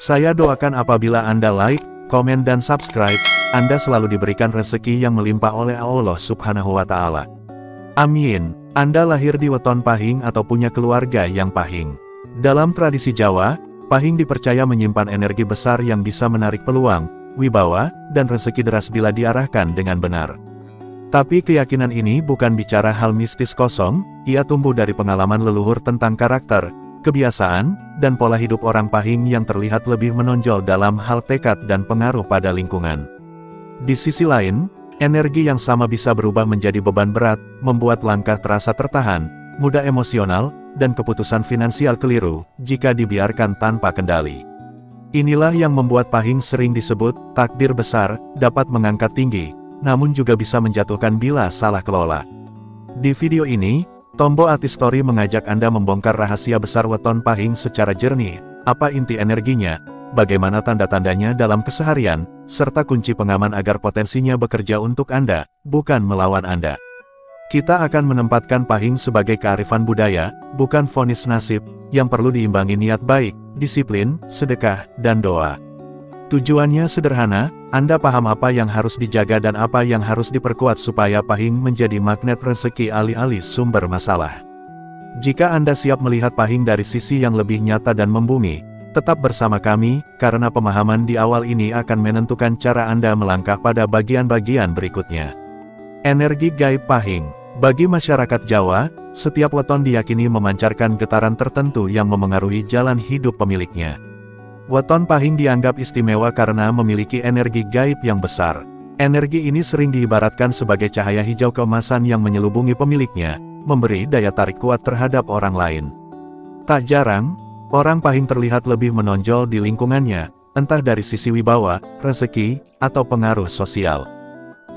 Saya doakan apabila Anda like, komen dan subscribe, Anda selalu diberikan rezeki yang melimpah oleh Allah Subhanahu wa Ta'ala. Amin. Anda lahir di weton pahing atau punya keluarga yang pahing. Dalam tradisi Jawa, pahing dipercaya menyimpan energi besar yang bisa menarik peluang, wibawa, dan rezeki deras bila diarahkan dengan benar. Tapi keyakinan ini bukan bicara hal mistis kosong, ia tumbuh dari pengalaman leluhur tentang karakter, kebiasaan, dan pola hidup orang pahing yang terlihat lebih menonjol dalam hal tekad dan pengaruh pada lingkungan. Di sisi lain, energi yang sama bisa berubah menjadi beban berat, membuat langkah terasa tertahan, mudah emosional, dan keputusan finansial keliru, jika dibiarkan tanpa kendali. Inilah yang membuat pahing sering disebut, takdir besar, dapat mengangkat tinggi, namun juga bisa menjatuhkan bila salah kelola. Di video ini, Tombo Artistory mengajak Anda membongkar rahasia besar weton pahing secara jernih, apa inti energinya, bagaimana tanda-tandanya dalam keseharian, serta kunci pengaman agar potensinya bekerja untuk Anda, bukan melawan Anda. Kita akan menempatkan pahing sebagai kearifan budaya, bukan vonis nasib, yang perlu diimbangi niat baik, disiplin, sedekah, dan doa. Tujuannya sederhana, Anda paham apa yang harus dijaga dan apa yang harus diperkuat supaya pahing menjadi magnet rezeki alih-alih sumber masalah. Jika Anda siap melihat pahing dari sisi yang lebih nyata dan membumi, tetap bersama kami, karena pemahaman di awal ini akan menentukan cara Anda melangkah pada bagian-bagian berikutnya. Energi gaib pahing. Bagi masyarakat Jawa, setiap weton diyakini memancarkan getaran tertentu yang memengaruhi jalan hidup pemiliknya. Weton pahing dianggap istimewa karena memiliki energi gaib yang besar. Energi ini sering diibaratkan sebagai cahaya hijau keemasan yang menyelubungi pemiliknya, memberi daya tarik kuat terhadap orang lain. Tak jarang, orang pahing terlihat lebih menonjol di lingkungannya, entah dari sisi wibawa, rezeki, atau pengaruh sosial.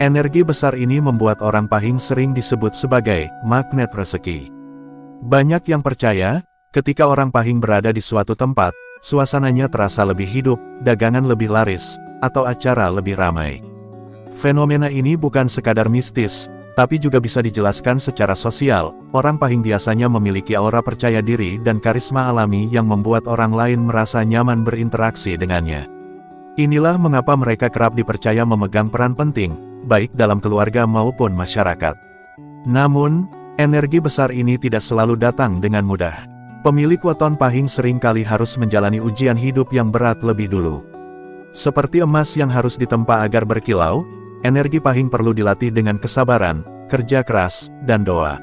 Energi besar ini membuat orang pahing sering disebut sebagai magnet rezeki. Banyak yang percaya, ketika orang pahing berada di suatu tempat, suasananya terasa lebih hidup, dagangan lebih laris, atau acara lebih ramai. Fenomena ini bukan sekadar mistis, tapi juga bisa dijelaskan secara sosial. Orang pahing biasanya memiliki aura percaya diri dan karisma alami yang membuat orang lain merasa nyaman berinteraksi dengannya. Inilah mengapa mereka kerap dipercaya memegang peran penting, baik dalam keluarga maupun masyarakat. Namun, energi besar ini tidak selalu datang dengan mudah. Pemilik weton pahing seringkali harus menjalani ujian hidup yang berat lebih dulu. Seperti emas yang harus ditempa agar berkilau, energi pahing perlu dilatih dengan kesabaran, kerja keras, dan doa.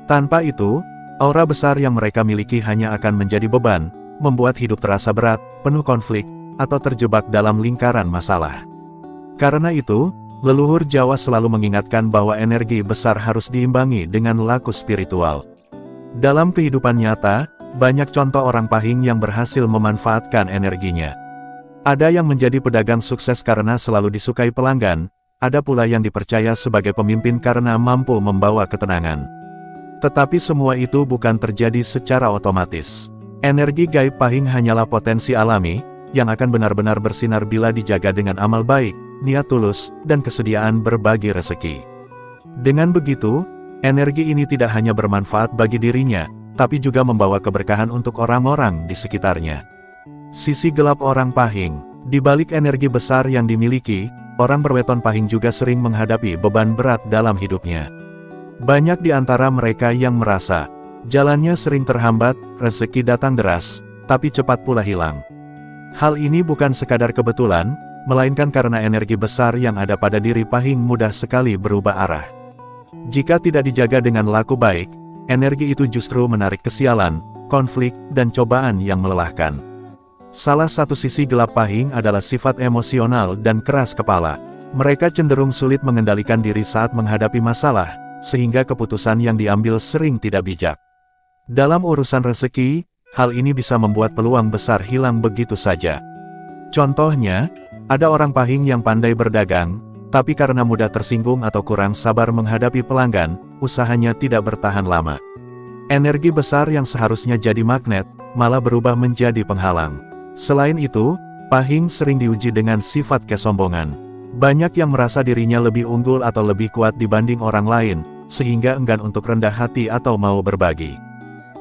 Tanpa itu, aura besar yang mereka miliki hanya akan menjadi beban, membuat hidup terasa berat, penuh konflik, atau terjebak dalam lingkaran masalah. Karena itu, leluhur Jawa selalu mengingatkan bahwa energi besar harus diimbangi dengan laku spiritual. Dalam kehidupan nyata, banyak contoh orang pahing yang berhasil memanfaatkan energinya. Ada yang menjadi pedagang sukses karena selalu disukai pelanggan, ada pula yang dipercaya sebagai pemimpin karena mampu membawa ketenangan. Tetapi semua itu bukan terjadi secara otomatis. Energi gaib pahing hanyalah potensi alami, yang akan benar-benar bersinar bila dijaga dengan amal baik, niat tulus, dan kesediaan berbagi rezeki. Dengan begitu, energi ini tidak hanya bermanfaat bagi dirinya, tapi juga membawa keberkahan untuk orang-orang di sekitarnya. Sisi gelap orang pahing. Di balik energi besar yang dimiliki, orang berweton pahing juga sering menghadapi beban berat dalam hidupnya. Banyak di antara mereka yang merasa, jalannya sering terhambat, rezeki datang deras, tapi cepat pula hilang. Hal ini bukan sekadar kebetulan, melainkan karena energi besar yang ada pada diri pahing mudah sekali berubah arah. Jika tidak dijaga dengan laku baik, energi itu justru menarik kesialan, konflik, dan cobaan yang melelahkan. Salah satu sisi gelap pahing adalah sifat emosional dan keras kepala. Mereka cenderung sulit mengendalikan diri saat menghadapi masalah, sehingga keputusan yang diambil sering tidak bijak. Dalam urusan rezeki, hal ini bisa membuat peluang besar hilang begitu saja. Contohnya, ada orang pahing yang pandai berdagang, tapi karena mudah tersinggung atau kurang sabar menghadapi pelanggan, usahanya tidak bertahan lama. Energi besar yang seharusnya jadi magnet, malah berubah menjadi penghalang. Selain itu, pahing sering diuji dengan sifat kesombongan. Banyak yang merasa dirinya lebih unggul atau lebih kuat dibanding orang lain, sehingga enggan untuk rendah hati atau mau berbagi.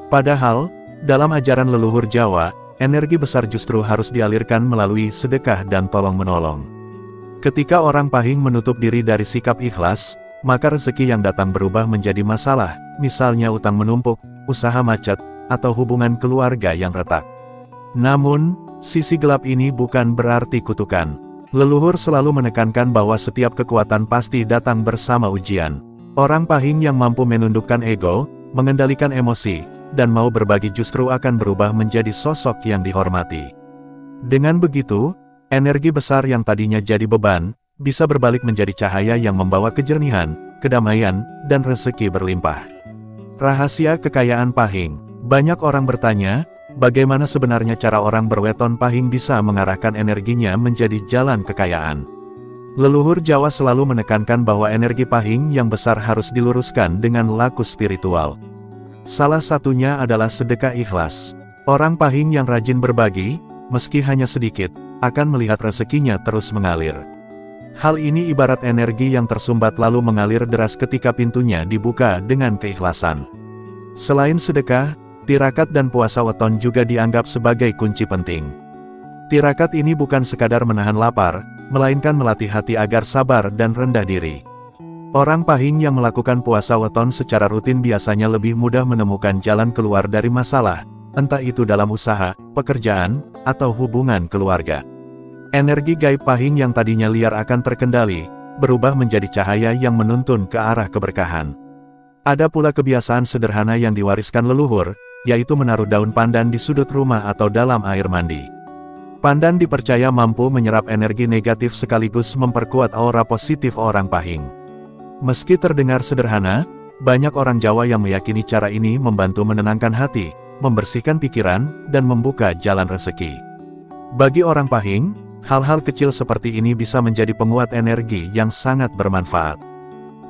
Padahal, dalam ajaran leluhur Jawa, energi besar justru harus dialirkan melalui sedekah dan tolong-menolong. Ketika orang Pahing menutup diri dari sikap ikhlas, maka rezeki yang datang berubah menjadi masalah, misalnya utang menumpuk, usaha macet, atau hubungan keluarga yang retak. Namun, sisi gelap ini bukan berarti kutukan. Leluhur selalu menekankan bahwa setiap kekuatan pasti datang bersama ujian. Orang Pahing yang mampu menundukkan ego, mengendalikan emosi, dan mau berbagi justru akan berubah menjadi sosok yang dihormati. Dengan begitu, energi besar yang tadinya jadi beban, bisa berbalik menjadi cahaya yang membawa kejernihan, kedamaian, dan rezeki berlimpah. Rahasia kekayaan Pahing. Banyak orang bertanya, bagaimana sebenarnya cara orang berweton Pahing bisa mengarahkan energinya menjadi jalan kekayaan? Leluhur Jawa selalu menekankan bahwa energi Pahing yang besar harus diluruskan dengan laku spiritual. Salah satunya adalah sedekah ikhlas. Orang Pahing yang rajin berbagi, meski hanya sedikit, akan melihat rezekinya terus mengalir. Hal ini ibarat energi yang tersumbat lalu mengalir deras ketika pintunya dibuka dengan keikhlasan. Selain sedekah, tirakat dan puasa weton juga dianggap sebagai kunci penting. Tirakat ini bukan sekadar menahan lapar, melainkan melatih hati agar sabar dan rendah diri. Orang Pahing yang melakukan puasa weton secara rutin biasanya lebih mudah menemukan jalan keluar dari masalah, entah itu dalam usaha, pekerjaan, atau hubungan keluarga. Energi gaib Pahing yang tadinya liar akan terkendali, berubah menjadi cahaya yang menuntun ke arah keberkahan. Ada pula kebiasaan sederhana yang diwariskan leluhur, yaitu menaruh daun pandan di sudut rumah atau dalam air mandi. Pandan dipercaya mampu menyerap energi negatif sekaligus memperkuat aura positif orang Pahing. Meski terdengar sederhana, banyak orang Jawa yang meyakini cara ini membantu menenangkan hati, membersihkan pikiran, dan membuka jalan rezeki. Bagi orang Pahing, hal-hal kecil seperti ini bisa menjadi penguat energi yang sangat bermanfaat.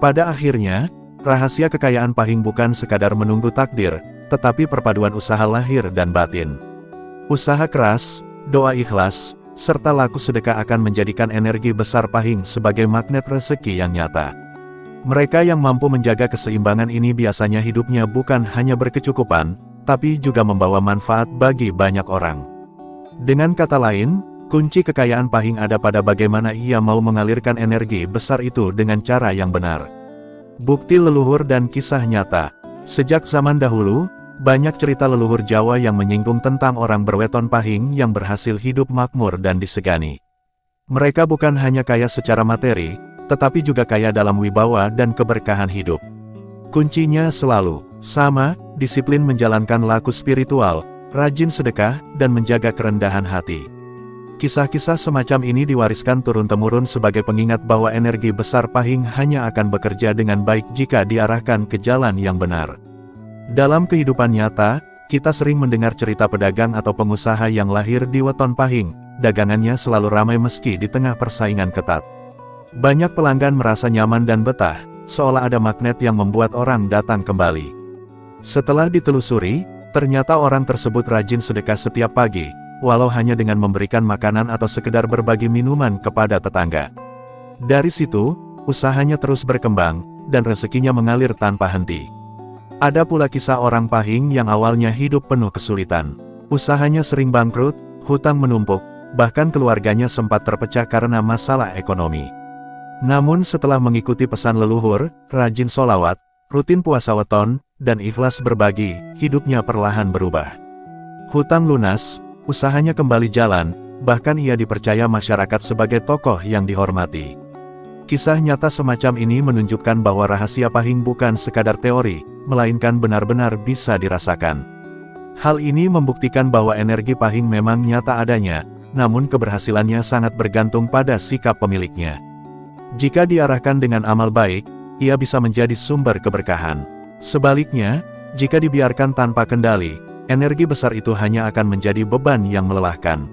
Pada akhirnya, rahasia kekayaan Pahing bukan sekadar menunggu takdir, tetapi perpaduan usaha lahir dan batin. Usaha keras, doa ikhlas, serta laku sedekah akan menjadikan energi besar Pahing sebagai magnet rezeki yang nyata. Mereka yang mampu menjaga keseimbangan ini biasanya hidupnya bukan hanya berkecukupan, tapi juga membawa manfaat bagi banyak orang. Dengan kata lain, kunci kekayaan Pahing ada pada bagaimana ia mau mengalirkan energi besar itu dengan cara yang benar. Bukti leluhur dan kisah nyata. Sejak zaman dahulu, banyak cerita leluhur Jawa yang menyinggung tentang orang berweton Pahing yang berhasil hidup makmur dan disegani. Mereka bukan hanya kaya secara materi, tetapi juga kaya dalam wibawa dan keberkahan hidup. Kuncinya selalu sama, disiplin menjalankan laku spiritual, rajin sedekah, dan menjaga kerendahan hati. Kisah-kisah semacam ini diwariskan turun-temurun sebagai pengingat bahwa energi besar Pahing hanya akan bekerja dengan baik jika diarahkan ke jalan yang benar. Dalam kehidupan nyata, kita sering mendengar cerita pedagang atau pengusaha yang lahir di weton Pahing, dagangannya selalu ramai meski di tengah persaingan ketat. Banyak pelanggan merasa nyaman dan betah, seolah ada magnet yang membuat orang datang kembali. Setelah ditelusuri, ternyata orang tersebut rajin sedekah setiap pagi, walau hanya dengan memberikan makanan atau sekedar berbagi minuman kepada tetangga. Dari situ, usahanya terus berkembang, dan rezekinya mengalir tanpa henti. Ada pula kisah orang Pahing yang awalnya hidup penuh kesulitan. Usahanya sering bangkrut, hutang menumpuk, bahkan keluarganya sempat terpecah karena masalah ekonomi. Namun setelah mengikuti pesan leluhur, rajin sholawat, rutin puasa weton, dan ikhlas berbagi, hidupnya perlahan berubah. Hutang lunas, usahanya kembali jalan, bahkan ia dipercaya masyarakat sebagai tokoh yang dihormati. Kisah nyata semacam ini menunjukkan bahwa rahasia Pahing bukan sekadar teori, melainkan benar-benar bisa dirasakan. Hal ini membuktikan bahwa energi Pahing memang nyata adanya, namun keberhasilannya sangat bergantung pada sikap pemiliknya. Jika diarahkan dengan amal baik, ia bisa menjadi sumber keberkahan. Sebaliknya, jika dibiarkan tanpa kendali, energi besar itu hanya akan menjadi beban yang melelahkan.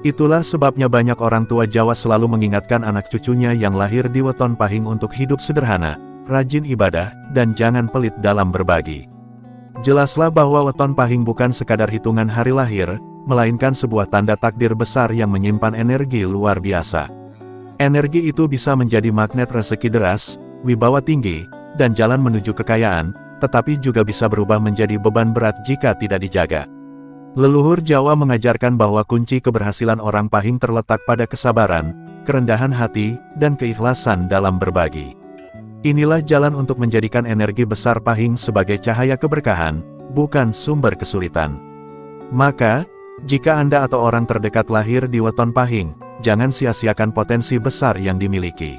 Itulah sebabnya banyak orang tua Jawa selalu mengingatkan anak cucunya yang lahir di weton Pahing untuk hidup sederhana, rajin ibadah, dan jangan pelit dalam berbagi. Jelaslah bahwa weton Pahing bukan sekadar hitungan hari lahir, melainkan sebuah tanda takdir besar yang menyimpan energi luar biasa. Energi itu bisa menjadi magnet rezeki deras, wibawa tinggi, dan jalan menuju kekayaan, tetapi juga bisa berubah menjadi beban berat jika tidak dijaga. Leluhur Jawa mengajarkan bahwa kunci keberhasilan orang Pahing terletak pada kesabaran, kerendahan hati, dan keikhlasan dalam berbagi. Inilah jalan untuk menjadikan energi besar Pahing sebagai cahaya keberkahan, bukan sumber kesulitan. Maka, jika Anda atau orang terdekat lahir di weton Pahing, jangan sia-siakan potensi besar yang dimiliki.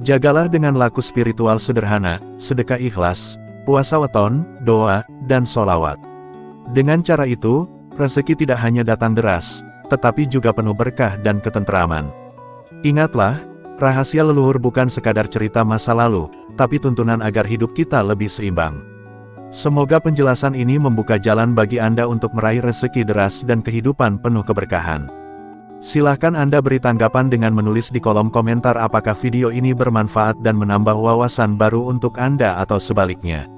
Jagalah dengan laku spiritual sederhana, sedekah ikhlas, puasa weton, doa, dan sholawat. Dengan cara itu, rezeki tidak hanya datang deras, tetapi juga penuh berkah dan ketentraman. Ingatlah, rahasia leluhur bukan sekadar cerita masa lalu, tapi tuntunan agar hidup kita lebih seimbang. Semoga penjelasan ini membuka jalan bagi Anda untuk meraih rezeki deras dan kehidupan penuh keberkahan. Silahkan Anda beri tanggapan dengan menulis di kolom komentar apakah video ini bermanfaat dan menambah wawasan baru untuk Anda atau sebaliknya.